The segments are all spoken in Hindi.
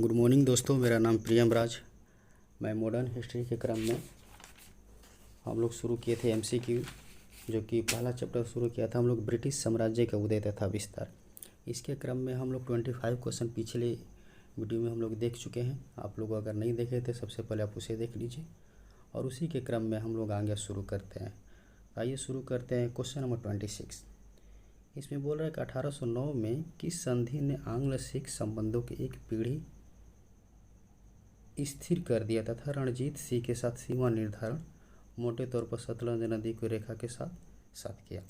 गुड मॉर्निंग दोस्तों, मेरा नाम प्रियम राज। मैं मॉडर्न हिस्ट्री के क्रम में हम लोग शुरू किए थे एमसीक्यू, जो कि पहला चैप्टर शुरू किया था हम लोग ब्रिटिश साम्राज्य का उदय तथा विस्तार। इसके क्रम में हम लोग 25 क्वेश्चन पिछले वीडियो में हम लोग देख चुके हैं। आप लोग अगर नहीं देखे थे सबसे पहले आप उसे देख लीजिए और उसी के क्रम में हम लोग आगे शुरू करते हैं। आइए शुरू करते हैं। क्वेश्चन नंबर 26 इसमें बोल रहा है कि 1809 में किस संधि ने आंग्ल सिख संबंधों की एक पीढ़ी स्थिर कर दिया तथा रणजीत सिंह के साथ सीमा निर्धारण मोटे तौर पर सतलज नदी की रेखा के साथ किया।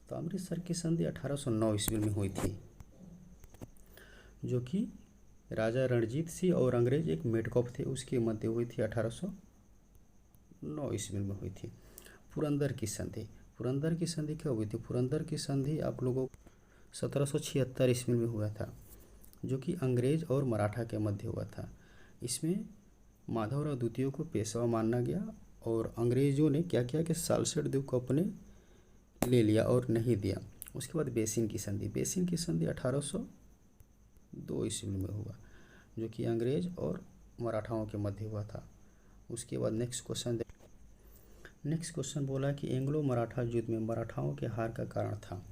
तो अमृतसर की संधि 1809 ईस्वी में हुई थी, जो कि राजा रणजीत सिंह और अंग्रेज एक मेडकॉप थे उसके मध्य हुई थी। 1809 ईस्वी में हुई थी। पुरंदर की संधि कब हुई थी? पुरंदर की संधि आप लोगों 1776 ईस्वी में हुआ था, जो कि अंग्रेज और मराठा के मध्य हुआ था। इसमें माधवराव द्वितीय को पेशवा माना गया और अंग्रेज़ों ने क्या किया कि सालसेट द्वीप को अपने ले लिया और नहीं दिया। उसके बाद बेसिन की संधि 1802 ईस्वी में हुआ, जो कि अंग्रेज और मराठाओं के मध्य हुआ था। उसके बाद नेक्स्ट क्वेश्चन बोला कि एंग्लो मराठा युद्ध में मराठाओं के हार का कारण था।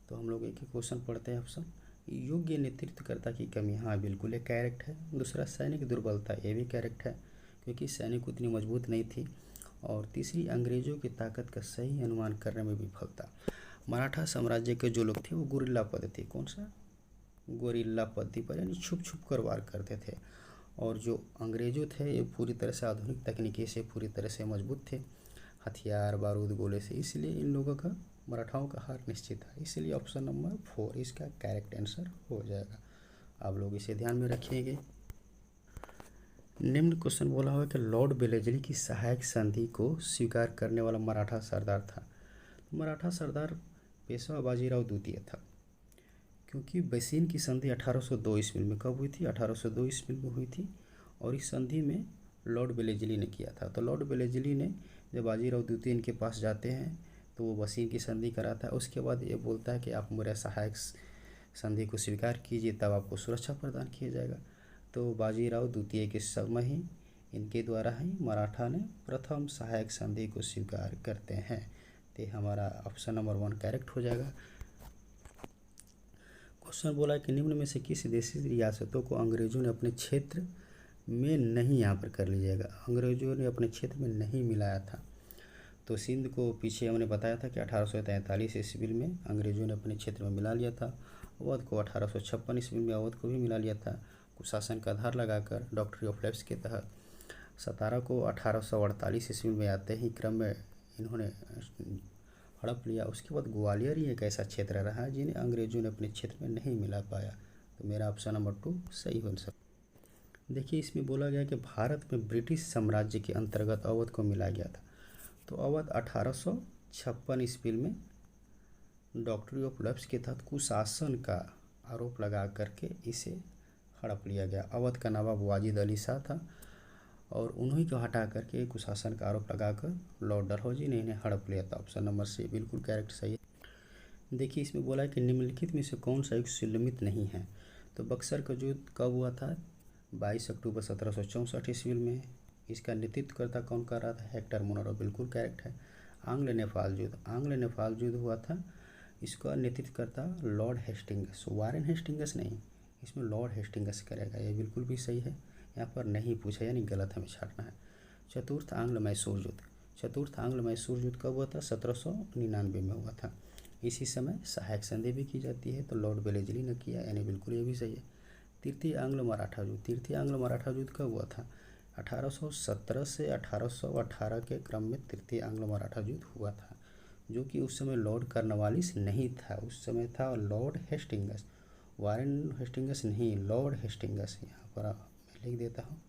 तो हम लोग एक ही क्वेश्चन पढ़ते हैं। ऑप्शन योग्य नेतृत्वकर्ता की कमी, हाँ बिल्कुल ये करेक्ट है। दूसरा सैनिक दुर्बलता, ये भी करेक्ट है क्योंकि सैनिक उतनी मजबूत नहीं थी। और तीसरी अंग्रेजों की ताकत का सही अनुमान करने में विफलता। मराठा साम्राज्य के जो लोग थे वो गुरिल्ला पद्धति, कौन सा गुरिल्ला पद्धति पर यानी छुप कर वार करते थे। और जो अंग्रेजों थे ये पूरी तरह से आधुनिक तकनीकी से पूरी तरह से मजबूत थे, हथियार बारूद गोले से, इसलिए इन लोगों का मराठाओं का हार निश्चित था। इसलिए ऑप्शन नंबर 4 इसका करेक्ट आंसर हो जाएगा। आप लोग इसे ध्यान में रखिएगा। निम्न क्वेश्चन बोला हुआ कि लॉर्ड वेलेस्ली की सहायक संधि को स्वीकार करने वाला मराठा सरदार था। मराठा सरदार पेशवा बाजीराव द्वितीय था, क्योंकि बेसिन की संधि 1802 ईस्वी में कब हुई थी? 1802 ईस्वी में हुई थी और इस संधि में लॉर्ड वेलेस्ली ने किया था। तो लॉर्ड वेलेस्ली ने जब बाजीराव द्वितीय इनके पास जाते हैं तो वो बेसिन की संधि कराता है। उसके बाद ये बोलता है कि आप मेरा सहायक संधि को स्वीकार कीजिए, तब आपको सुरक्षा प्रदान किया जाएगा। तो बाजीराव द्वितीय के समय ही इनके द्वारा ही मराठा ने प्रथम सहायक संधि को स्वीकार करते हैं। तो हमारा ऑप्शन नंबर 1 करेक्ट हो जाएगा। क्वेश्चन बोला कि निम्न में से किस देशी रियासतों को अंग्रेजों ने अपने क्षेत्र में नहीं यहाँ पर कर लीजिएगा, अंग्रेजों ने अपने क्षेत्र में नहीं मिलाया था। तो सिंध को पीछे हमने बताया था कि 1843 ईस्वी में अंग्रेजों ने अपने क्षेत्र में मिला लिया था। अवध को 1856 ईस्वी में अवध को भी मिला लिया था कुशासन का आधार लगाकर डॉक्ट्रिन ऑफ लैप्स के तहत। सतारा को 1848 ईस्वी में आते ही क्रम में इन्होंने हड़प लिया। उसके बाद ग्वालियर ही एक ऐसा क्षेत्र रहा जिन्हें अंग्रेजों ने अपने क्षेत्र में नहीं मिला पाया। तो मेरा ऑप्शन नंबर 2 सही हो सकता। देखिए इसमें बोला गया कि भारत में ब्रिटिश साम्राज्य के अंतर्गत अवध को मिला गया था। तो अवध 1856 ईस्वी में डॉक्ट्रिन ऑफ लैप्स के तहत कुशासन का आरोप लगा करके इसे हड़प लिया गया। अवध का नवाब वाजिद अली शाह था और उन्हीं को हटा करके कुशासन का आरोप लगाकर लॉर्ड डलहौजी ने इन्हें हड़प लिया था। ऑप्शन नंबर सी बिल्कुल करेक्ट सही है। देखिए इसमें बोला है कि निम्नलिखित में से कौन सा युग सीमित नहीं है। तो बक्सर का युद्ध कब हुआ था? 22 अक्टूबर 1764 ईस्वी में। इसका नेतृत्वकर्ता कौन कर रहा था? हेक्टर मोनरो, बिल्कुल करेक्ट है। आंग्ल नेपाल युद्ध हुआ था, इसका नेतृत्वकर्ता लॉर्ड हेस्टिंगस, वारेन हेस्टिंगस नहीं, इसमें लॉर्ड हेस्टिंगस करेगा। ये बिल्कुल भी सही है, यहाँ पर नहीं पूछा यानी गलत हमें छाटना है। चतुर्थ आंग्ल मैसूर युद्ध कब हुआ था? 1799 में हुआ था। इसी समय सहायक संधि भी की जाती है, तो लॉर्ड वेलेस्ली ने किया, यानी बिल्कुल ये भी सही है। तृतीय आंग्ल मराठा युद्ध कब हुआ था? 1817 से 1818 के क्रम में तृतीय आंग्ल मराठा युद्ध हुआ था, जो कि उस समय लॉर्ड कॉर्नवालिस नहीं था, उस समय था लॉर्ड हेस्टिंगस, वारेन हेस्टिंगस नहीं, लॉर्ड हेस्टिंगस। यहाँ पर मैं लिख देता हूँ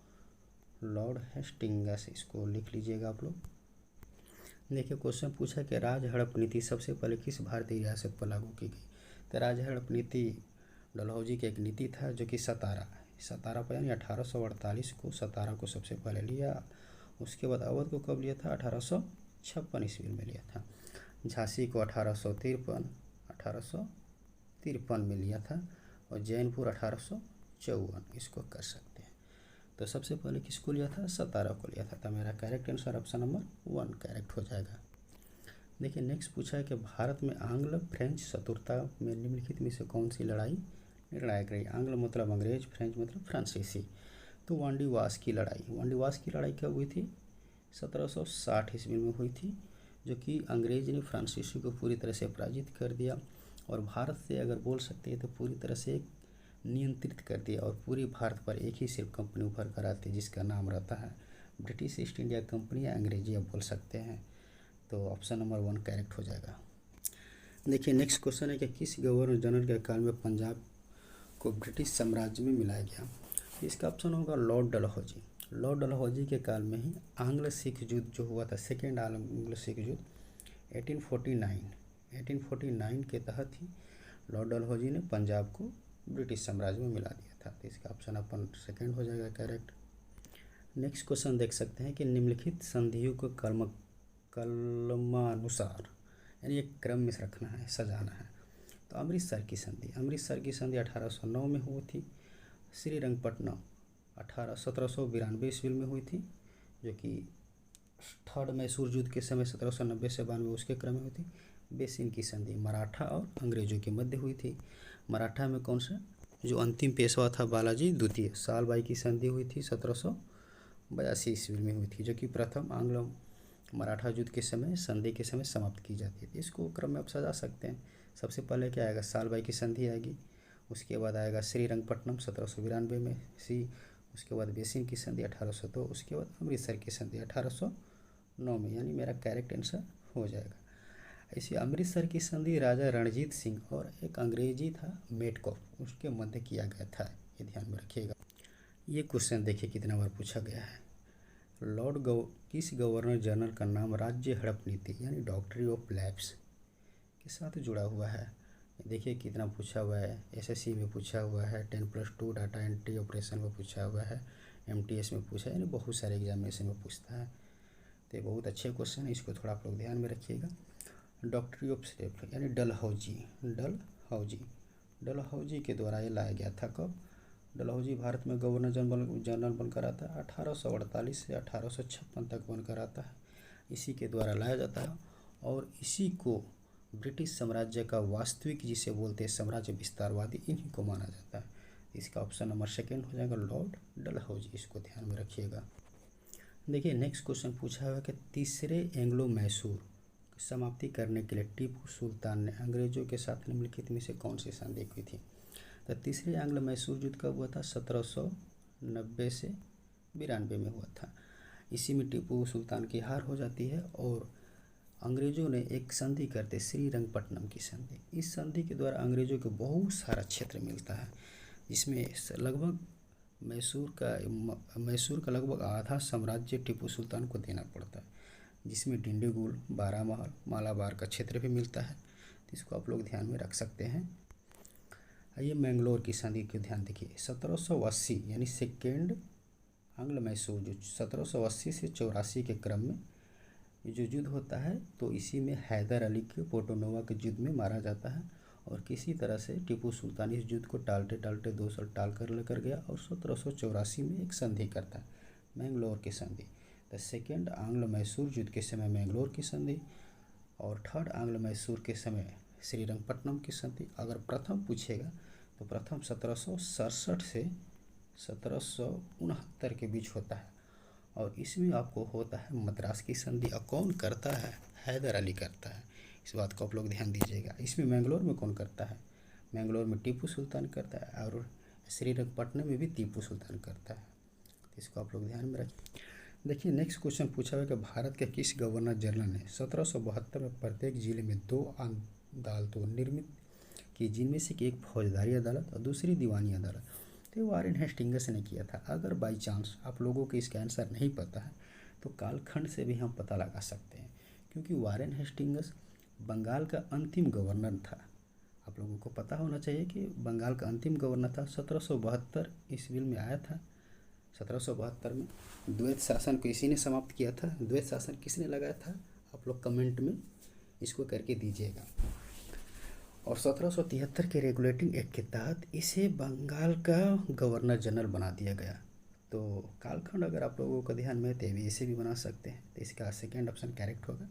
लॉर्ड हेस्टिंगस, इसको लिख लीजिएगा आप लोग। देखिए क्वेश्चन पूछा कि राज हड़प नीति सबसे पहले किस भारतीय रियासत पर लागू की गई? तो राज हड़प नीति डलहौजी की एक नीति था, जो कि सतारा पर यानी 1848 को सतारा को सबसे पहले लिया। उसके बाद अवध को कब लिया था? 1856 ईस्वी में लिया था। झांसी को 1853 में लिया था और जैनपुर 1854 1954 इसको कर सकते हैं। तो सबसे पहले किसको लिया था? सतारा को लिया था। तो मेरा correct answer option number 1 correct हो जाएगा। देखिए नेक्स्ट पूछा है कि भारत में आंग्ल फ्रेंच शत्रुता में निम्नलिखित में से कौन सी लड़ाई निर्णायक रही? आंग्ल मतलब अंग्रेज, फ्रेंच मतलब फ्रांसीसी। तो वांडीवास की लड़ाई कब हुई थी? 1760 ईस्वी में हुई थी, जो कि अंग्रेज ने फ्रांसीसी को पूरी तरह से पराजित कर दिया और भारत से अगर बोल सकते हैं तो पूरी तरह से नियंत्रित कर दिया और पूरे भारत पर एक ही सिर्फ कंपनी उभर कर आती है जिसका नाम रहता है ब्रिटिश ईस्ट इंडिया कंपनी या अंग्रेजी आप बोल सकते हैं। तो ऑप्शन नंबर 1 करेक्ट हो जाएगा। देखिए नेक्स्ट क्वेश्चन है कि किस गवर्नर जनरल के काल में पंजाब को ब्रिटिश साम्राज्य में मिलाया गया? इसका ऑप्शन होगा लॉर्ड डलहौजी। लॉर्ड डलहौजी के काल में ही आंग्ल सिख युद्ध जो हुआ था, सेकेंड आंग्ल सिख युद्ध 1849 के तहत ही लॉर्ड डलहौजी ने पंजाब को ब्रिटिश साम्राज्य में मिला दिया था। तो इसका ऑप्शन अपन सेकेंड हो जाएगा करेक्ट। नेक्स्ट क्वेश्चन देख सकते हैं कि निम्नलिखित संधियों को कलमानुसार यानी एक क्रम में रखना है, सजाना है। तो अमृतसर की संधि 1809 में हुई थी। श्रीरंगपट्टनम 1792 ईस्वी में हुई थी, जो कि थर्ड मैसूर युद्ध के समय 1790 से 92 उसके क्रम में हुई थी। बेसिन की संधि मराठा और अंग्रेजों के मध्य हुई थी। मराठा में कौन सा? जो अंतिम पेशवा था बालाजी द्वितीय। सालबाई की संधि हुई थी 1782 ईस्वी में हुई थी, जो कि प्रथम आंग्ल मराठा युद्ध के समय संधि के समय समाप्त की जाती थी। इसको क्रम में आप सजा सकते हैं। सबसे पहले क्या आएगा? सालबाई की संधि आएगी, उसके बाद आएगा श्रीरंगपट्टनम 1792 में सी, उसके बाद बेसिन की संधि 1802, उसके बाद अमृतसर की संधि 1809 में, यानी मेरा करेक्ट आंसर हो जाएगा। इसी अमृतसर की संधि राजा रणजीत सिंह और एक अंग्रेजी था मेटकॉफ, उसके मध्य किया गया था, ये ध्यान में रखिएगा। ये क्वेश्चन देखिए कितना बार पूछा गया है। किस गवर्नर जनरल का नाम राज्य हड़प नीति यानी डॉक्ट्री ऑफ लैप्स के साथ जुड़ा हुआ है? देखिए कितना पूछा हुआ है। एसएससी में पूछा हुआ है, 10+2 डाटा एंट्री ऑपरेशन में पूछा हुआ है, एमटीएस में पूछा है, यानी बहुत सारे एग्जामिनेशन में पूछता है। तो ये बहुत अच्छे क्वेश्चन है, इसको थोड़ा आप लोग ध्यान में रखिएगा। डॉक्ट्री ऑफ स्लेव यानी डलहौजी के द्वारा ये लाया गया था। कब? डलहौजी भारत में गवर्नर जनरल बनकर आता है 1848 से 1856 तक बनकर आता है। इसी के द्वारा लाया जाता है और इसी को ब्रिटिश साम्राज्य का वास्तविक जिसे बोलते हैं साम्राज्य विस्तारवादी, इन्हीं को माना जाता है। इसका ऑप्शन नंबर सेकेंड हो जाएगा लॉर्ड डलहौजी, इसको ध्यान में रखिएगा। देखिए नेक्स्ट क्वेश्चन पूछा हुआ कि तीसरे एंग्लो मैसूर की समाप्ति करने के लिए टीपू सुल्तान ने अंग्रेजों के साथ निम्नलिखित में से कौन सी संधि की थी? तो तीसरे आंग्ल मैसूर युद्ध कब हुआ था? 1790 से 92 में हुआ था। इसी में टीपू सुल्तान की हार हो जाती है और अंग्रेजों ने एक संधि करते श्रीरंगपट्टनम की संधि। इस संधि के द्वारा अंग्रेजों को बहुत सारा क्षेत्र मिलता है, जिसमें लगभग मैसूर का लगभग आधा साम्राज्य टीपू सुल्तान को देना पड़ता है, जिसमें डिंडीगुल, बारामहल, मालाबार का क्षेत्र भी मिलता है। तो इसको आप लोग ध्यान में रख सकते हैं। आइए मैंगलोर की संधि को ध्यान देखिए। 1780 यानी सेकेंड आंग्ल मैसूर जो 1780 से 84 के क्रम में जो युद्ध होता है, तो इसी में हैदर अली के पोर्टोनोवा के युद्ध में मारा जाता है और किसी तरह से टीपू सुल्तान इस युद्ध को टालते 2 साल टाल कर लेकर गया और 1784 में एक संधि करता है, मैंगलोर की संधि। द सेकेंड आंग्ल मैसूर युद्ध के समय मैंगलोर की संधि और थर्ड आंग्ल मैसूर के समय श्रीरंगपट्टनम की संधि। अगर प्रथम पूछेगा तो प्रथम 1767 से 1769 के बीच होता है और इसमें आपको होता है मद्रास की संधि। और कौन करता है? हैदर अली करता है। इस बात को आप लोग ध्यान दीजिएगा। इसमें मैंगलोर में कौन करता है? मैंगलोर में टीपू सुल्तान करता है और श्रीरंगपट्टनम में भी टीपू सुल्तान करता है। इसको आप लोग ध्यान में रखिए। देखिए नेक्स्ट क्वेश्चन पूछा हुआ है कि भारत के किस गवर्नर जनरल ने 1772 में प्रत्येक जिले में 2 अदालतों निर्मित की, जिनमें से एक फौजदारी अदालत और दूसरी दीवानी अदालत? तो वारेन हेस्टिंग्स ने किया था। अगर बाई चांस आप लोगों को इसका आंसर नहीं पता है तो कालखंड से भी हम पता लगा सकते हैं, क्योंकि वारेन हेस्टिंग्स बंगाल का अंतिम गवर्नर था। आप लोगों को पता होना चाहिए कि बंगाल का अंतिम गवर्नर था। 1772 ईस्वी में आया था। 1772 में द्वैत शासन को इसी ने समाप्त किया था। द्वैत शासन किसने लगाया था? आप लोग कमेंट में इसको करके दीजिएगा। और 1773 के रेगुलेटिंग एक्ट के तहत इसे बंगाल का गवर्नर जनरल बना दिया गया। तो कालखंड अगर आप लोगों को ध्यान में तो इसे भी बना सकते हैं, तो इसका सेकेंड ऑप्शन करेक्ट होगा।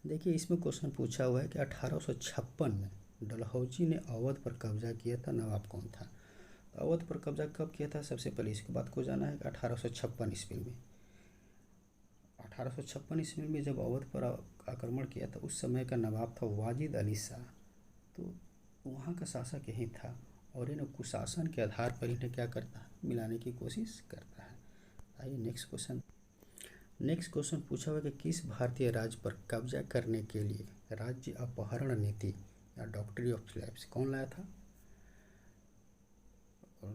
देखिए इसमें क्वेश्चन पूछा हुआ है कि 1856 में डलहौजी ने अवध पर कब्जा किया था, नवाब कौन था? तो अवध पर कब्जा कब किया था? सबसे पहले इसकी बात को जाना है कि 1856 ईस्वी में। 1856 ईस्वी में जब अवध पर आक्रमण किया था, उस समय का नवाब था वाजिद अली शाह। तो वहाँ का शासक यही था और इन्हें कुशासन के आधार पर इन्हें क्या करता है, मिलाने की कोशिश करता है। आइए नेक्स्ट क्वेश्चन पूछा हुआ कि किस भारतीय राज्य पर कब्जा करने के लिए राज्य अपहरण नीति या डॉक्ट्रिन ऑफ लैप्स कौन लाया था?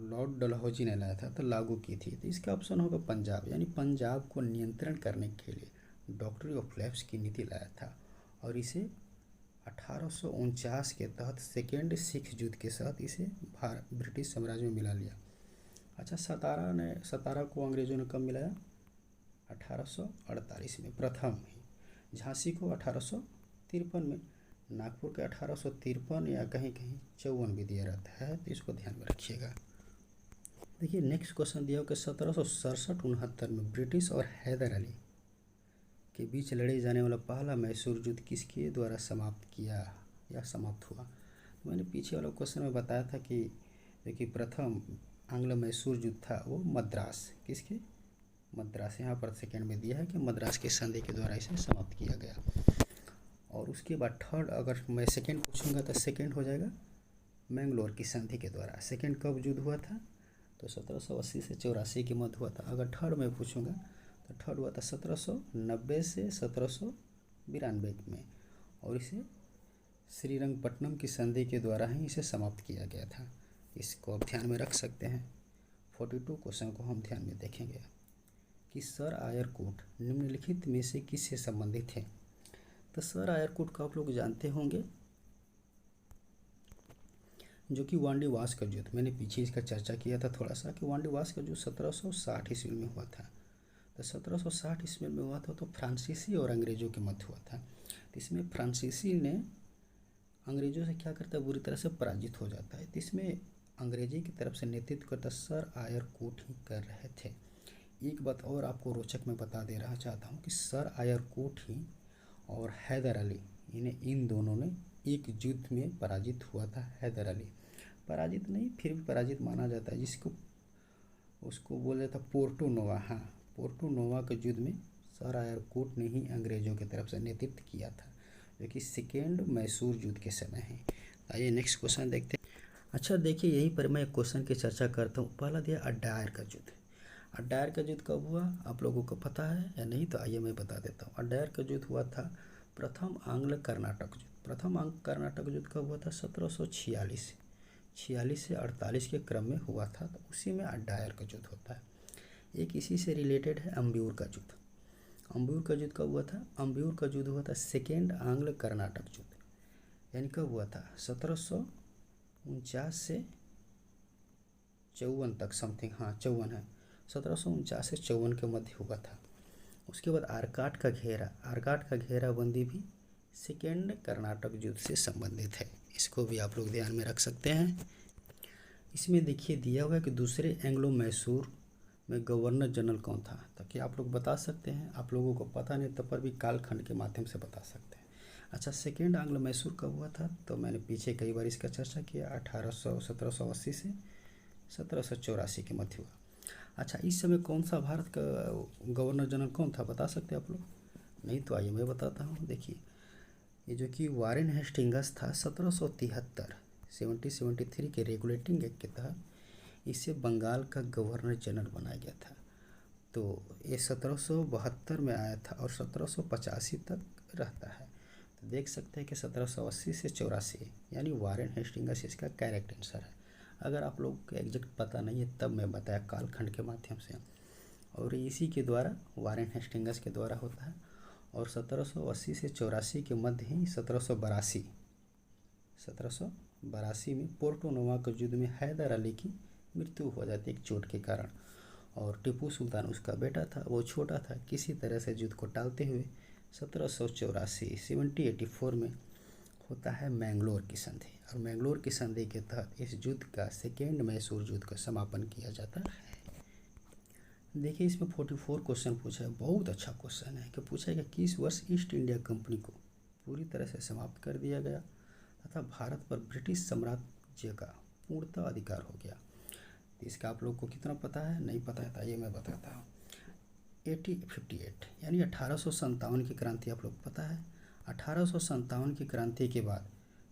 लॉर्ड डलहौजी ने लाया था, तो लागू की थी। तो इसका ऑप्शन होगा पंजाब, यानी पंजाब को नियंत्रण करने के लिए डॉक्ट्रिन ऑफ लैप्स की नीति लाया था और इसे 1849 के तहत सेकेंड सिख युद्ध के साथ इसे ब्रिटिश साम्राज्य में मिला लिया। अच्छा, सतारा को अंग्रेजों ने कब मिलाया? 1848 में प्रथम ही। झांसी को 1853 में, नागपुर के 1853 या कहीं कहीं 54 भी दिया रहता है, तो इसको ध्यान में रखिएगा। देखिए नेक्स्ट क्वेश्चन दिया हो कि 1767-69 में ब्रिटिश और हैदर अली के बीच लड़े जाने वाला पहला मैसूर युद्ध किसके द्वारा समाप्त हुआ? तो मैंने पीछे वाला क्वेश्चन में बताया था कि देखिए प्रथम आंग्ल मैसूर युद्ध था वो मद्रास, किसके? मद्रास। यहाँ पर सेकेंड में दिया है कि मद्रास के संधि के द्वारा इसे समाप्त किया गया। और उसके बाद थर्ड, अगर मैं सेकेंड पूछूंगा तो सेकेंड हो जाएगा मैंगलोर की संधि के द्वारा। सेकेंड कब युद्ध हुआ था? तो 1780 से 84 के मध्य हुआ था। अगर थर्ड में पूछूंगा तो थर्ड हुआ था 1790 से 1792 में, और इसे श्रीरंगपट्टनम की संधि के द्वारा ही इसे समाप्त किया गया था। इसको आप ध्यान में रख सकते हैं। 42 क्वेश्चन को हम ध्यान में देखेंगे कि सर आयर कोट निम्नलिखित में से किससे संबंधित है? तो सर आयर कोट को आप लोग जानते होंगे, जो कि वांडीवास का युद्ध, मैंने पीछे इसका चर्चा किया था थोड़ा सा कि वांडीवास का युद्ध 1760 ईस्वी में हुआ था। तो 1760 ईस्वी में हुआ था तो फ्रांसीसी और अंग्रेजों के मध्य हुआ था। तो इसमें फ्रांसीसी ने अंग्रेजों से क्या करता है, बुरी तरह से पराजित हो जाता है। तो इसमें अंग्रेजी की तरफ से नेतृत्व करता सर आयर कोट ही कर रहे थे। एक बात और आपको रोचक मैं बता दे रहा चाहता हूँ कि सर आयर कोट ही और हैदर अली, इन दोनों ने एक युद्ध में पराजित हुआ था। हैदर अली पराजित नहीं, फिर भी पराजित माना जाता है, जिसको उसको बोला जाता पोर्टो नोवा। हाँ, पोर्टो नोवा के युद्ध में सर आयर कोट ने ही अंग्रेजों की तरफ से नेतृत्व किया था, जो कि सेकेंड मैसूर युद्ध के समय है। आइए नेक्स्ट क्वेश्चन देखते हैं। अच्छा देखिए, यहीं पर मैं एक क्वेश्चन की चर्चा करता हूँ। पहला दिया अड्डायर का युद्ध। अड्डायर का युद्ध कब हुआ, आप लोगों को पता है या नहीं? तो आइए मैं बता देता हूँ। अड्डायर का युद्ध हुआ था प्रथम आंग्ल कर्नाटक युद्ध। प्रथम आंग्ल कर्नाटक युद्ध कब हुआ था? 1746 से 48 के क्रम में हुआ था। तो उसी में अड्डायर का युद्ध होता है। एक इसी से रिलेटेड है अम्बियूर का युद्ध। अम्बियूर का युद्ध कब हुआ था? अम्बियूर का युद्ध हुआ था सेकेंड आंग्ल कर्नाटक युद्ध, यानी कब हुआ था? 1749 से 54 तक समथिंग, हाँ 54 है, 1749 से 54 के मध्य हुआ था। उसके बाद आरकाट का घेराबंदी भी सेकेंड कर्नाटक युद्ध से संबंधित है। इसको भी आप लोग ध्यान में रख सकते हैं। इसमें देखिए दिया हुआ है कि दूसरे एंग्लो मैसूर में गवर्नर जनरल कौन था, ताकि आप लोग बता सकते हैं। आप लोगों को पता नहीं तब पर भी कालखंड के माध्यम से बता सकते हैं। अच्छा, सेकेंड आंग्लो मैसूर कब हुआ था? तो मैंने पीछे कई बार इसका चर्चा किया। 1780 से 1784 के मध्य हुआ। अच्छा, इस समय कौन सा भारत का गवर्नर जनरल कौन था, बता सकते हैं आप लोग? नहीं तो आइए मैं बताता हूँ। देखिए, ये जो कि वारेन हेस्टिंग्स था, 1773 के रेगुलेटिंग एक्ट के तहत इसे बंगाल का गवर्नर जनरल बनाया गया था। तो ये 1772 में आया था और 1785 तक रहता है। तो देख सकते हैं कि 1780 से 84, यानी वारेन हेस्टिंग्स इसका करेक्ट आंसर है। अगर आप लोग को एग्जैक्ट पता नहीं है तब मैं बताया कालखंड के माध्यम से, और इसी के द्वारा वारेन हेस्टिंग्स के द्वारा होता है। और 1780 से 84 के मध्य ही 1782 में पोर्टो नोवा के युद्ध में हैदर अली की मृत्यु हो जाती है एक चोट के कारण। और टीपू सुल्तान उसका बेटा था, वो छोटा था। किसी तरह से युद्ध को टालते हुए 1784 में होता है मैंगलोर की संधि, और मैंगलोर की संधि के तहत इस युद्ध का सेकेंड मैसूर युद्ध का समापन किया जाता है। देखिए इसमें 44 क्वेश्चन पूछा है, बहुत अच्छा क्वेश्चन है कि पूछा है कि किस वर्ष ईस्ट इंडिया कंपनी को पूरी तरह से समाप्त कर दिया गया तथा भारत पर ब्रिटिश साम्राज्य का पूर्णतः अधिकार हो गया। तो इसका आप लोग को कितना पता है, नहीं पता है, ये मैं बताता हूँ। 1858 यानी 1857 की क्रांति आप लोग पता है। 1857 की क्रांति के बाद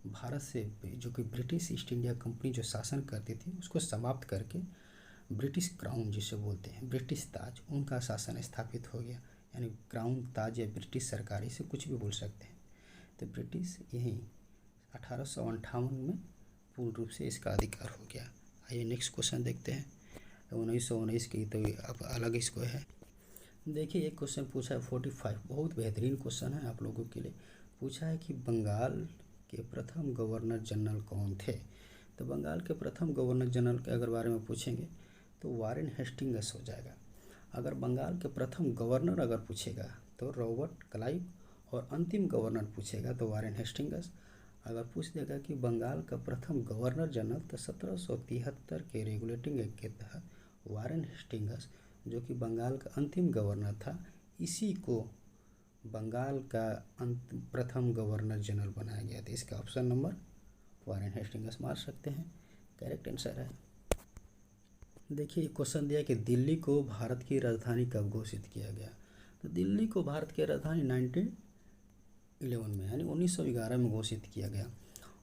भारत से जो कि ब्रिटिश ईस्ट इंडिया कंपनी जो शासन करती थी उसको समाप्त करके ब्रिटिश क्राउन जिसे बोलते हैं, ब्रिटिश ताज, उनका शासन स्थापित हो गया। यानी क्राउन, ताज या ब्रिटिश सरकार, इसे कुछ भी बोल सकते हैं। तो ब्रिटिश यहीं 1858 में पूर्ण रूप से इसका अधिकार हो गया। आइए नेक्स्ट क्वेश्चन देखते हैं। 1919 की तो अब अलग इसको है। देखिए एक क्वेश्चन पूछा है 45, बहुत बेहतरीन क्वेश्चन है आप लोगों के लिए। पूछा है कि बंगाल के प्रथम गवर्नर जनरल कौन थे। तो बंगाल के प्रथम गवर्नर जनरल के अगर बारे में पूछेंगे तो वारेन हेस्टिंग्स हो जाएगा। अगर बंगाल के प्रथम गवर्नर अगर पूछेगा तो रॉबर्ट क्लाइव, और अंतिम गवर्नर पूछेगा तो वारेन हेस्टिंग्स। अगर पूछ देगा कि बंगाल का प्रथम गवर्नर जनरल तो 1773 के रेगुलेटिंग एक्ट के तहत वारेन हेस्टिंग्स, जो कि बंगाल का अंतिम गवर्नर था, इसी को बंगाल का प्रथम गवर्नर जनरल बनाया गया था। इसका ऑप्शन नंबर वारेन हेस्टिंग्स मार सकते हैं, करेक्ट आंसर है। देखिए क्वेश्चन दिया कि दिल्ली को भारत की राजधानी कब घोषित किया गया। तो दिल्ली को भारत की राजधानी 1911 में यानी 1911 में घोषित किया गया,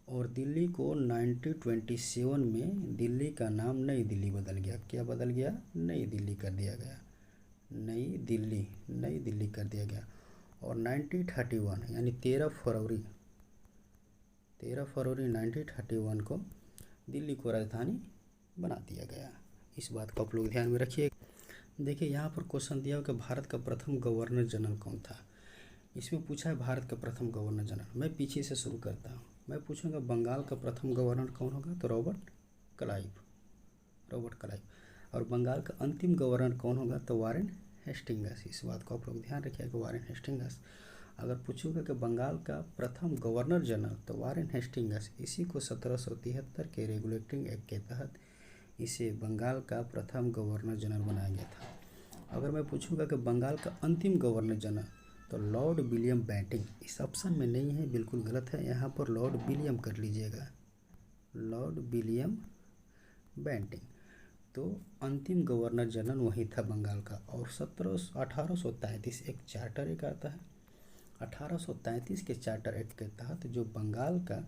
और दिल्ली को 1927 में दिल्ली का नाम नई दिल्ली बदल गया। क्या बदल गया? नई दिल्ली कर दिया गया, नई दिल्ली कर दिया गया। और 1931 यानी 13 फरवरी 1931 को दिल्ली को राजधानी बना दिया गया। इस बात को आप लोग ध्यान में रखिए। देखिए यहाँ पर क्वेश्चन दिया हो कि भारत का प्रथम गवर्नर जनरल कौन था। इसमें पूछा है भारत का प्रथम गवर्नर जनरल। मैं पीछे से शुरू करता हूँ। मैं पूछूंगा बंगाल का प्रथम गवर्नर कौन होगा, तो रॉबर्ट क्लाइव। और बंगाल का अंतिम गवर्नर कौन होगा, तो वारेन हेस्टिंग्स। इस बात को आप लोग ध्यान रखिएगा, वारेन हेस्टिंग्स। अगर पूछूंगा कि बंगाल का प्रथम गवर्नर जनरल, तो वारेन हेस्टिंग्स। इसी को 1773 के रेगुलेटिंग एक्ट के तहत इसे बंगाल का प्रथम गवर्नर जनरल बनाया गया था। अगर मैं पूछूंगा कि बंगाल का अंतिम गवर्नर जनरल, तो लॉर्ड विलियम बेंटिंग। इस ऑप्शन में नहीं है, बिल्कुल गलत है, यहाँ पर लॉर्ड विलियम कर लीजिएगा, लॉर्ड विलियम बेंटिंग। तो अंतिम गवर्नर जनरल वही था बंगाल का। और 1833 एक चार्टर एक आता है, 1833 के चार्टर एक्ट के तहत जो बंगाल का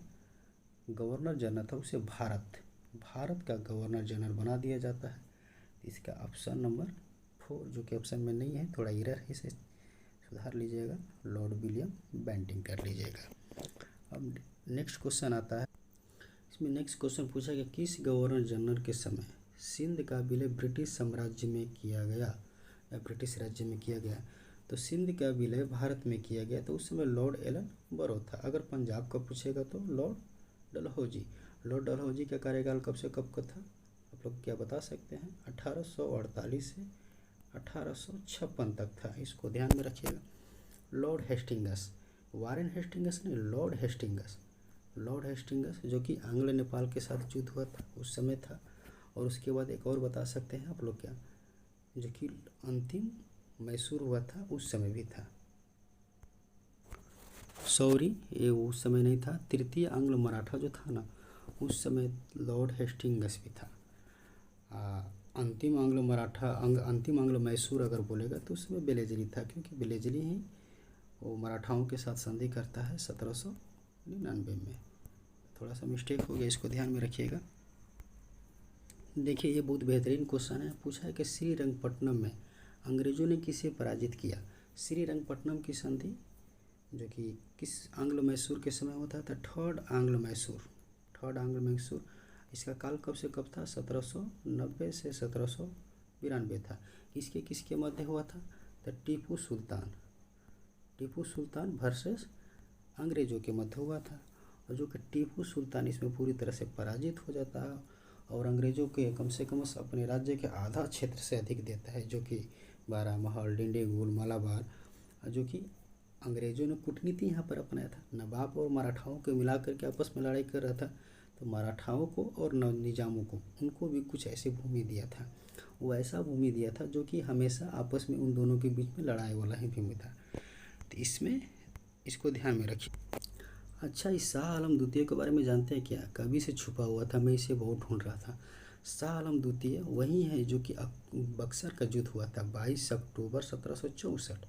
गवर्नर जनरल था उसे भारत का गवर्नर जनरल बना दिया जाता है। इसका ऑप्शन नंबर 4, जो कि ऑप्शन में नहीं है, थोड़ा एरर है, इसे सुधार लीजिएगा, लॉर्ड विलियम बेंटिंग कर लीजिएगा। अब नेक्स्ट क्वेश्चन आता है। इसमें नेक्स्ट क्वेश्चन पूछा कि किस गवर्नर जनरल के समय सिंध का विलय ब्रिटिश साम्राज्य में किया गया या ब्रिटिश राज्य में किया गया। तो सिंध का विलय भारत में किया गया, तो उस समय लॉर्ड एलन बरो था। अगर पंजाब का पूछेगा तो लॉर्ड डलहौजी। लॉर्ड डलहौजी का कार्यकाल कब से कब का था, आप लोग क्या बता सकते हैं? 1848 से 1856 तक था। इसको ध्यान में रखिएगा। लॉर्ड हेस्टिंग्स, वारेन हेस्टिंग्स ने लॉर्ड हेस्टिंग्स जो कि आंग्ल नेपाल के साथ युद्ध हुआ था उस समय था। और उसके बाद एक और बता सकते हैं आप लोग क्या, जो कि अंतिम मैसूर हुआ था उस समय भी था। सॉरी, ये उस समय नहीं था। तृतीय आंग्ल मराठा जो था ना, उस समय लॉर्ड हेस्टिंग्स भी था। अंतिम आंग्ल मैसूर अगर बोलेगा तो उसमें बेलेजली था, क्योंकि बेलेजली ही वो मराठाओं के साथ संधि करता है 1799 में। थोड़ा सा मिस्टेक हो गया, इसको ध्यान में रखिएगा। देखिए ये बहुत बेहतरीन क्वेश्चन है। पूछा है कि श्रीरंगपट्टनम में अंग्रेजों ने किसे पराजित किया। श्रीरंगपट्टनम की संधि जो कि किस आंग्ल मैसूर के समय हुआ था, थर्ड आंग्ल मैसूर। इसका काल कब से कब था? 1790 से 1792 था। किसके मध्य हुआ था? तो टीपू सुल्तान वर्सेस अंग्रेजों के मध्य हुआ था। और जो कि टीपू सुल्तान इसमें पूरी तरह से पराजित हो जाता है और अंग्रेजों के कम से कम अपने राज्य के आधा क्षेत्र से अधिक देता है, जो कि बारामहल, डिंडीगुल, मालाबार, जो कि अंग्रेज़ों ने कूटनीति यहाँ पर अपनाया था। नवाब और मराठाओं को मिला करके आपस में लड़ाई कर रहा था, तो मराठाओं को और निजामों को, उनको भी कुछ ऐसी भूमि दिया था। वो ऐसा भूमि दिया था जो कि हमेशा आपस में उन दोनों के बीच में लड़ाई वाला ही भूमि था। तो इसमें इसको ध्यान में रखिए। अच्छा, इस शाह आलम द्वितीय के बारे में जानते हैं क्या? कभी से छुपा हुआ था, मैं इसे बहुत ढूंढ रहा था। शाह आलम द्वितीय वही है जो कि बक्सर का युद्ध हुआ था 22 अक्टूबर 1764।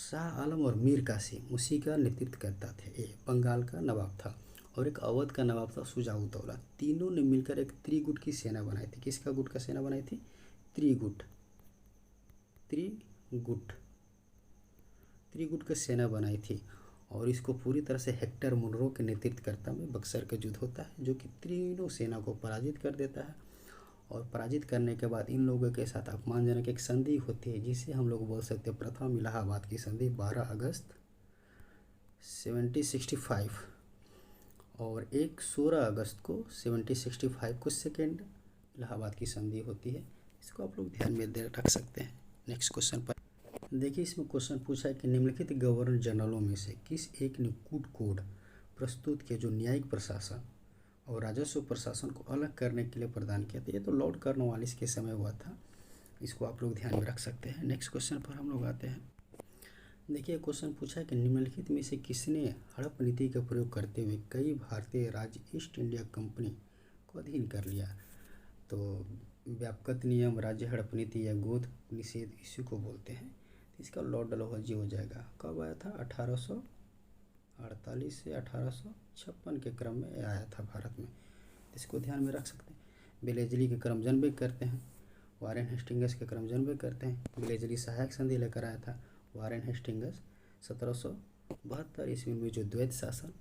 शाह आलम और मीर कासिम उसी का नेतृत्व करता थे। ये बंगाल का नवाब था और एक अवध का नवाब था शुजाउद्दौला। तीनों ने मिलकर एक त्रिगुट की सेना बनाई थी। किसका गुट का सेना बनाई थी? त्रिगुट की सेना बनाई थी। और इसको पूरी तरह से हेक्टर मुनरो के नेतृत्व में बक्सर का युद्ध होता है, जो कि तीनों सेना को पराजित कर देता है। और पराजित करने के बाद इन लोगों के साथ अपमानजनक एक संधि होती है, जिसे हम लोग बोल सकते हैं प्रथम इलाहाबाद की संधि 12 अगस्त 1765। और एक 16 अगस्त को 1765 को सेकेंड इलाहाबाद की संधि होती है। इसको आप लोग ध्यान में रख सकते हैं। नेक्स्ट क्वेश्चन पर देखिए, इसमें क्वेश्चन पूछा है कि निम्नलिखित गवर्नर जनरलों में से किस एक ने कूट कोड प्रस्तुत किया जो न्यायिक प्रशासन और राजस्व प्रशासन को अलग करने के लिए प्रदान किया था? ये तो लॉर्ड कॉर्नवालिस के समय हुआ था। इसको आप लोग ध्यान में रख सकते हैं। नेक्स्ट क्वेश्चन पर हम लोग आते हैं। देखिए, क्वेश्चन पूछा है कि निम्नलिखित में से किसने हड़प नीति का प्रयोग करते हुए कई भारतीय राज्य ईस्ट इंडिया कंपनी को अधीन कर लिया? तो व्यापक नियम, राज्य हड़प नीति या गोद निषेध, इसी को बोलते हैं। इसका लॉर्ड डलहौजी हो जाएगा। कब आया था? 1848 से 1856 के क्रम में आया था भारत में। इसको ध्यान में रख सकते हैं। बेलेजली के क्रम जनबेग करते हैं, वारेन हेस्टिंग्स के क्रम जनबेग करते हैं। बेलेजली सहायक संधि लेकर आया था, वारेन हेस्टिंग्स 1772 ईस्वी में जो द्वैत शासन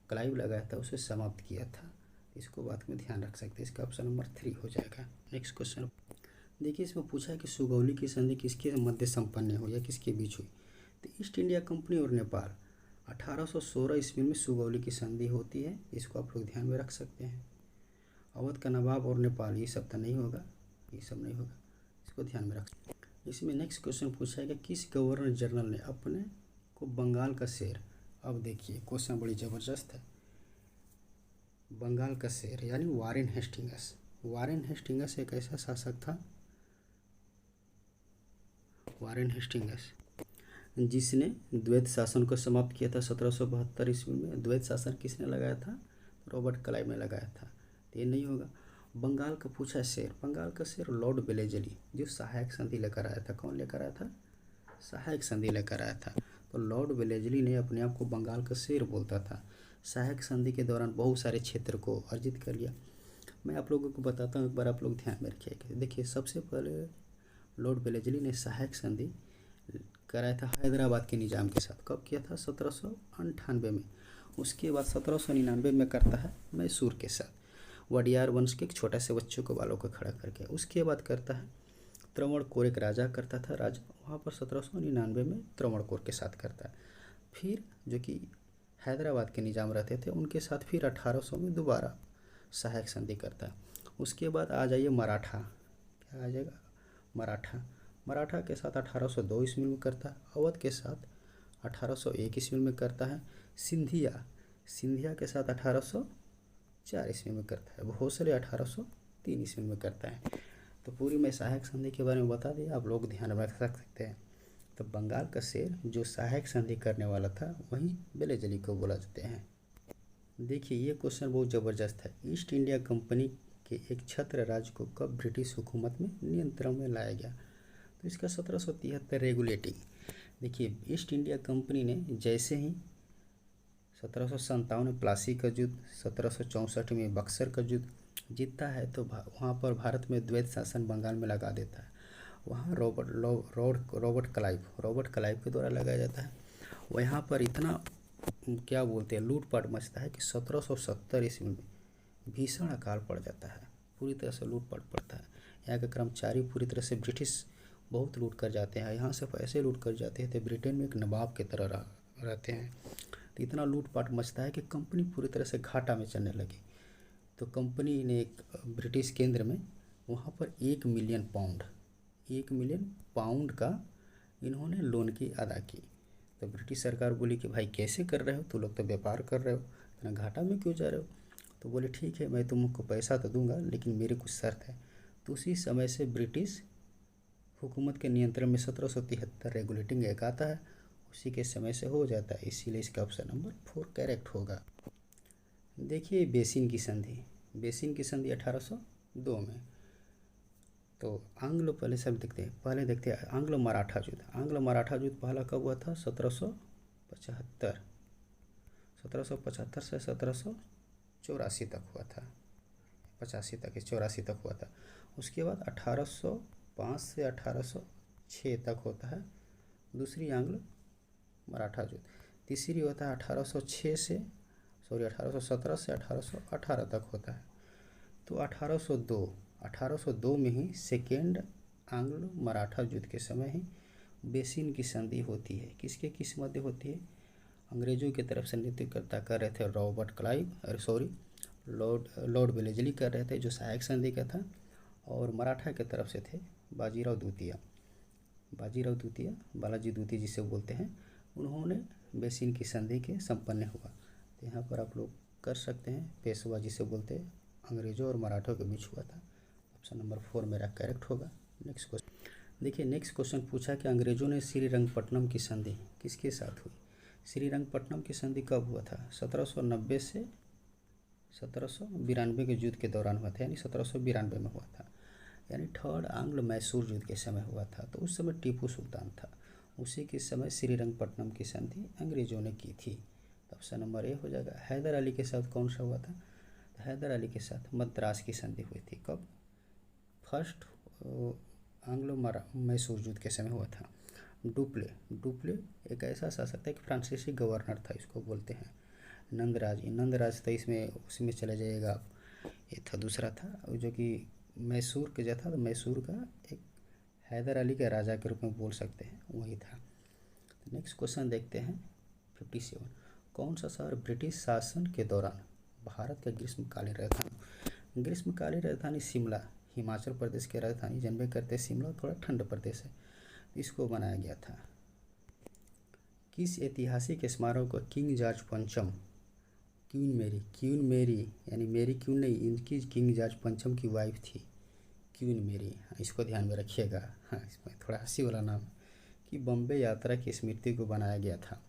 क्लाइव लगाया था उसे समाप्त किया था। इसको बात में ध्यान रख सकते हैं। इसका ऑप्शन नंबर 3 हो जाएगा। नेक्स्ट क्वेश्चन देखिए, इसमें पूछा है कि सुगौली की संधि किसके मध्य संपन्न हुई या किसके बीच हुई? तो ईस्ट इंडिया कंपनी और नेपाल 1816 ईस्वी में सुगौली की संधि होती है। इसको आप लोग ध्यान में रख सकते हैं। अवध का नवाब और नेपाल, ये सब तो नहीं होगा, ये सब नहीं होगा, इसको ध्यान में रख। इसमें नेक्स्ट क्वेश्चन पूछा है कि किस गवर्नर जनरल ने अपने को बंगाल का शेर, अब देखिए क्वेश्चन बड़ी ज़बरदस्त है। बंगाल का शेर यानी वारेन हेस्टिंग्स। वारेन हेस्टिंग्स एक ऐसा शासक था, वारेन हेस्टिंग्स, जिसने द्वैत शासन को समाप्त किया था 1772 ईस्वी में। द्वैत शासन किसने लगाया था? रॉबर्ट क्लाइव ने लगाया था। तो ये नहीं होगा। बंगाल का पूछा शेर, बंगाल का शेर लॉर्ड बेलेजली, जो सहायक संधि लेकर आया था। कौन लेकर आया था? सहायक संधि लेकर आया था। तो लॉर्ड बेलेजली ने अपने आप को बंगाल का शेर बोलता था। सहायक संधि के दौरान बहुत सारे क्षेत्र को अर्जित कर लिया। मैं आप लोगों को बताता हूँ, एक बार आप लोग ध्यान में रखिएगा। देखिए, सबसे पहले लॉर्ड बेलेजली ने सहायक संधि कराया था हैदराबाद के निज़ाम के साथ। कब किया था? 1798 में। उसके बाद 1799 में करता है मैसूर के साथ, वडियार वंश के एक छोटे से बच्चों को बालों को खड़ा करके। उसके बाद करता है त्रवणकोर, एक राजा करता था राजा, वहाँ पर 1799 में त्रवणकोर के साथ करता है। फिर जो कि हैदराबाद के निज़ाम रहते थे उनके साथ फिर 1800 में दोबारा सहायक संधि करता है। उसके बाद आ जाइए मराठा, क्या आ जाएगा? मराठा के साथ 1802 ईस्वी में करता है। अवध के साथ 1801 ईस्वी में करता है। सिंधिया के साथ 1804 ईस्वी में करता है। भोसले 1803 ईस्वी में करता है। तो पूरी मैं सहायक संधि के बारे में बता दिया, आप लोग ध्यान में रख सकते हैं। तो बंगाल का शेर जो सहायक संधि करने वाला था वही बेलेजली को बोला जाते हैं। देखिए, ये क्वेश्चन बहुत ज़बरदस्त है। ईस्ट इंडिया कंपनी के एक छत्र राज्य को कब ब्रिटिश हुकूमत में नियंत्रण में लाया गया? तो इसका 1773 रेगुलेटिंग। देखिए, ईस्ट इंडिया कंपनी ने जैसे ही 1757 में प्लासी का युद्ध, 1764 में बक्सर का युद्ध जीतता है, तो वहाँ पर भारत में द्वैत शासन बंगाल में लगा देता है। वहाँ रॉबर्ट क्लाइव के द्वारा लगाया जाता है। वहाँ पर इतना क्या बोलते हैं लूटपाट मचता है कि 1770 ईस्वी में भीषण अकाल पड़ जाता है। पूरी तरह से लूटपाट पड़ता है। यहाँ के कर्मचारी पूरी तरह से ब्रिटिश बहुत लूट कर जाते हैं। यहाँ से पैसे लूट कर जाते हैं, तो ब्रिटेन में एक नवाब की तरह रहते हैं। तो इतना लूटपाट मचता है कि कंपनी पूरी तरह से घाटा में चलने लगी। तो कंपनी ने एक ब्रिटिश केंद्र में वहाँ पर 1 मिलियन पाउंड का इन्होंने लोन की अदा की। तो ब्रिटिश सरकार बोली कि भाई कैसे कर रहे हो, तुम लोग तो व्यापार कर रहे हो, इतना घाटा में क्यों जा रहे हो। तो बोले ठीक है, मैं तुमको पैसा तो दूंगा लेकिन मेरी कुछ शर्त है। तो उसी समय से ब्रिटिश हुकूमत के नियंत्रण में 1773 रेगुलेटिंग एक्ट आता है, उसी के समय से हो जाता है, इसीलिए इसका ऑप्शन नंबर 4 करेक्ट होगा। देखिए बेसिन की संधि, बेसिन की संधि 1802 में। तो आंग्लो पहले सब देखते हैं, पहले देखते हैं आंग्लो मराठा युद्ध। आंग्लो मराठा युद्ध पहला कब हुआ था, 1775, 1775 से 1784 तक हुआ था, 85 तक, 84 तक हुआ था। उसके बाद 1805 से 1806 तक होता है दूसरी आंग्लो मराठा युद्ध। तीसरी होता है 1817 से 1818 तक होता है। तो 1802 में ही सेकेंड आंग्लो मराठा युद्ध के समय ही बेसिन की संधि होती है। किसके किस मध्य होती है, अंग्रेजों की तरफ से नेतृत्व कर रहे थे रॉबर्ट क्लाइव, लॉर्ड वेलेस्ली कर रहे थे जो सहायक संधि का था, और मराठा की तरफ से थे बाजीराव द्वितीय, बालाजी द्वितीय जिसे बोलते हैं, उन्होंने बेसिन की संधि के संपन्न हुआ। तो यहाँ पर आप लोग कर सकते हैं, पेशवा जिसे बोलते हैं, अंग्रेजों और मराठों के बीच हुआ था। ऑप्शन नंबर 4 मेरा करेक्ट होगा। नेक्स्ट क्वेश्चन देखिए, नेक्स्ट क्वेश्चन पूछा कि अंग्रेजों ने श्रीरंगपट्टनम की संधि किसके साथ हुई। श्रीरंगपट्टनम की संधि कब हुआ था, 1790 से 1792 के युद्ध के दौरान हुआ था, यानी 1792 में हुआ था, यानी थर्ड आंग्ल मैसूर युद्ध के समय हुआ था। तो उस समय टीपू सुल्तान था, उसी के समय श्रीरंगपट्टनम की संधि अंग्रेजों ने की थी। तो ऑप्शन नंबर ए हो जाएगा। हैदर अली के साथ कौन सा हुआ था, तो हैदर अली के साथ मद्रास की संधि हुई थी। कब, फर्स्ट आंग्लो मैसूर युद्ध के समय हुआ था। डुप्ले एक ऐसा शासक था, एक फ्रांसीसी गवर्नर था, इसको बोलते हैं नंदराज था, इसमें उसमें चले जाइएगा आप। ये था दूसरा था जो कि मैसूर के जो था, तो मैसूर का एक हैदर अली के राजा के रूप में बोल सकते हैं, वही था। नेक्स्ट क्वेश्चन देखते हैं 57। कौन सा शहर ब्रिटिश शासन के दौरान भारत का ग्रीष्मकालीन राजधानी शिमला, हिमाचल प्रदेश की राजधानी जनबे करते शिमला थोड़ा ठंड प्रदेश है, इसको बनाया गया था। किस ऐतिहासिक स्मारक को किंग जॉर्ज पंचम, क्वीन मेरी यानी मेरी क्वीन नहीं, इनकी किंग जॉर्ज पंचम की वाइफ थी क्वीन मेरी, इसको ध्यान में रखिएगा। हाँ, इसमें थोड़ा हंसी वाला नाम है कि बम्बे यात्रा की स्मृति को बनाया गया था।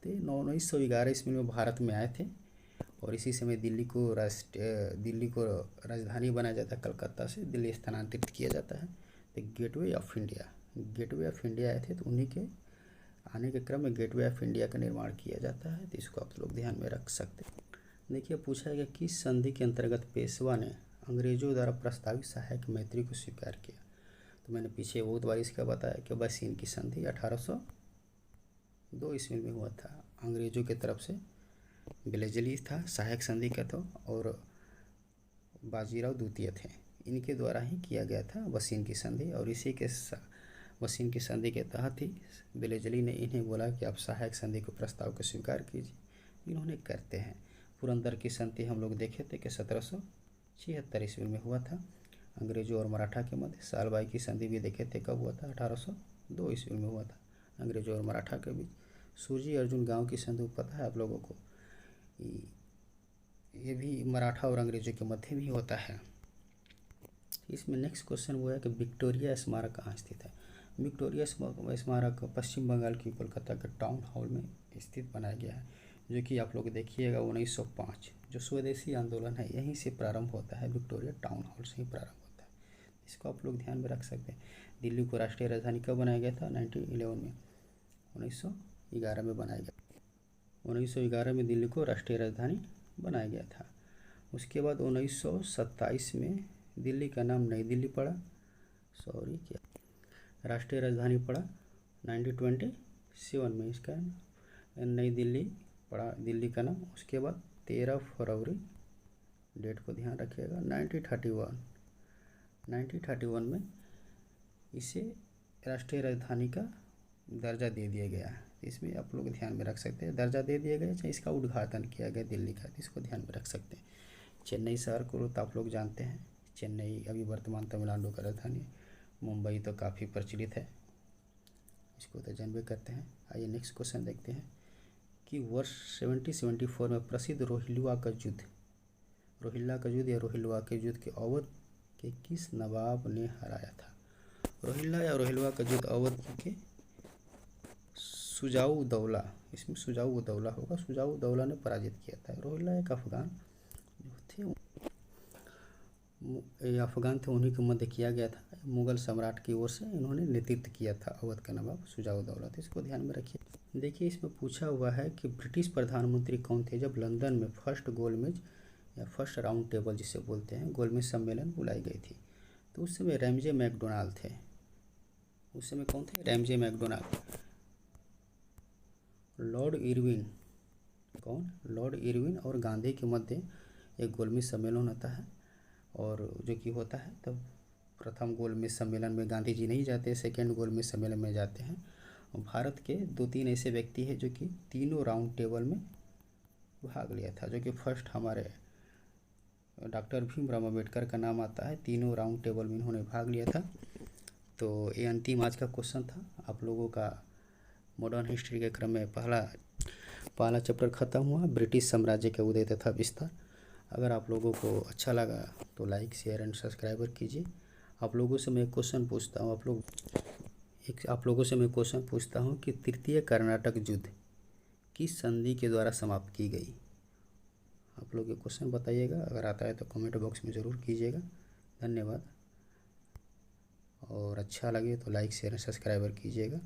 तो 1911 ईस्वी में भारत में आए थे, और इसी समय दिल्ली को राजधानी बनाया जाता है, कलकत्ता से दिल्ली स्थानांतरित किया जाता है। तो गेटवे ऑफ इंडिया आए थे, तो उन्हीं के आने के क्रम में गेटवे ऑफ इंडिया का निर्माण किया जाता है। तो इसको आप लोग ध्यान में रख सकते हैं। देखिए पूछा गया किस संधि के अंतर्गत पेशवा ने अंग्रेजों द्वारा प्रस्तावित सहायक मैत्री को स्वीकार किया। तो मैंने पीछे बहुत बार इसका बताया कि बेसिन की संधि 1802 ईस्वी में हुआ था। अंग्रेजों की तरफ से वेलेस्ली था सहायक संधि का, तो और बाजीराव द्वितीय थे, इनके द्वारा ही किया गया था बेसिन की संधि। और इसी के बेसिन की संधि के तहत ही वेलेस्ली ने इन्हें बोला कि आप सहायक संधि को प्रस्ताव को स्वीकार कीजिए, इन्होंने करते हैं। पुरंदर की संधि हम लोग देखे थे कि 1776 ईस्वी में हुआ था अंग्रेजों और मराठा के मध्य। सालबाई की संधि भी देखे थे, कब हुआ था, 1802 ईस्वी में हुआ था अंग्रेजों और मराठा के बीच। सूरजी अर्जुन गांव की संधि पता है आप लोगों को, ये भी मराठा और अंग्रेजों के मध्य भी होता है। इसमें नेक्स्ट क्वेश्चन वो है कि विक्टोरिया स्मारक कहाँ स्थित है। विक्टोरिया स्मारक पश्चिम बंगाल की कोलकाता के टाउन हॉल में स्थित बनाया गया है, जो कि आप लोग देखिएगा 1905 जो स्वदेशी आंदोलन है यहीं से प्रारंभ होता है, विक्टोरिया टाउन हॉल से ही प्रारंभ होता है। इसको आप लोग ध्यान में रख सकते हैं। दिल्ली को राष्ट्रीय राजधानी कब बनाया गया था, 1911 में, 1911 में बनाया गया, 1911 में दिल्ली को राष्ट्रीय राजधानी बनाया गया था। उसके बाद 1927 में दिल्ली का नाम नई दिल्ली पड़ा, राष्ट्रीय राजधानी पड़ा 1927 में, इसका नई दिल्ली पड़ा दिल्ली का नाम। उसके बाद 13 फरवरी, डेट को ध्यान रखिएगा, 1931 में इसे राष्ट्रीय राजधानी का दर्जा दे दिया गया है। इसमें आप लोग ध्यान में रख सकते हैं, दर्जा दे दिया गया चाहे इसका उद्घाटन किया गया दिल्ली का, इसको ध्यान में रख सकते हैं। चेन्नई शहर को तो आप लोग जानते हैं, चेन्नई अभी वर्तमान तमिलनाडु का राजधानी, मुंबई तो काफ़ी प्रचलित है, इसको तो जानबे करते हैं। आइए नेक्स्ट क्वेश्चन देखते हैं कि वर्ष 1774 में प्रसिद्ध रोहिल्ला का युद्ध, रोहिल्ला का युद्ध या रोहिल्ला के युद्ध के अवध के किस नवाब ने हराया था? रोहिल्ला या रोहिल्ला का युद्ध अवध के सुजाऊ दौला, इसमें सुजाऊ दौला होगा, सुजाऊ दौला ने पराजित किया था। रोहिल्ला एक अफगान थे, ये अफगान थे, उन्हीं के मध्य किया गया था। मुगल सम्राट की ओर से इन्होंने नेतृत्व किया था अवध का नवाब सुजाऊ दौला, तो इसको ध्यान में रखिए। देखिए इसमें पूछा हुआ है कि ब्रिटिश प्रधानमंत्री कौन थे जब लंदन में फर्स्ट गोलमेज या फर्स्ट राउंड टेबल जिसे बोलते हैं गोलमेज सम्मेलन बुलाई गई थी? तो उस समय रैमजे मैकडोनाल्ड थे। उस समय कौन थे? Ramsay MacDonald. लॉर्ड इरविन, कौन? लॉर्ड इरविन और गांधी के मध्य एक गोलमेज सम्मेलन होता है, और जो कि होता है तब प्रथम गोलमेज सम्मेलन में गांधी जी नहीं जाते, सेकेंड गोलमेज सम्मेलन में जाते हैं। और भारत के 2-3 ऐसे व्यक्ति हैं जो कि तीनों राउंड टेबल में भाग लिया था, जो कि फर्स्ट हमारे डॉक्टर भीमराव अम्बेडकर का नाम आता है, तीनों राउंड टेबल में इन्होंने भाग लिया था। तो ये अंतिम आज का क्वेश्चन था। आप लोगों का मॉडर्न हिस्ट्री के क्रम में पहला चैप्टर ख़त्म हुआ, ब्रिटिश साम्राज्य के उदय तथा विस्तार। अगर आप लोगों को अच्छा लगा तो लाइक शेयर एंड सब्सक्राइबर कीजिए। आप लोगों से मैं क्वेश्चन पूछता हूँ, आप लोगों से मैं क्वेश्चन पूछता हूँ कि तृतीय कर्नाटक युद्ध किस संधि के द्वारा समाप्त की गई? आप लोग ये क्वेश्चन बताइएगा, अगर आता है तो कमेंट बॉक्स में ज़रूर कीजिएगा। धन्यवाद, और अच्छा लगे तो लाइक शेयर एंड सब्सक्राइबर कीजिएगा।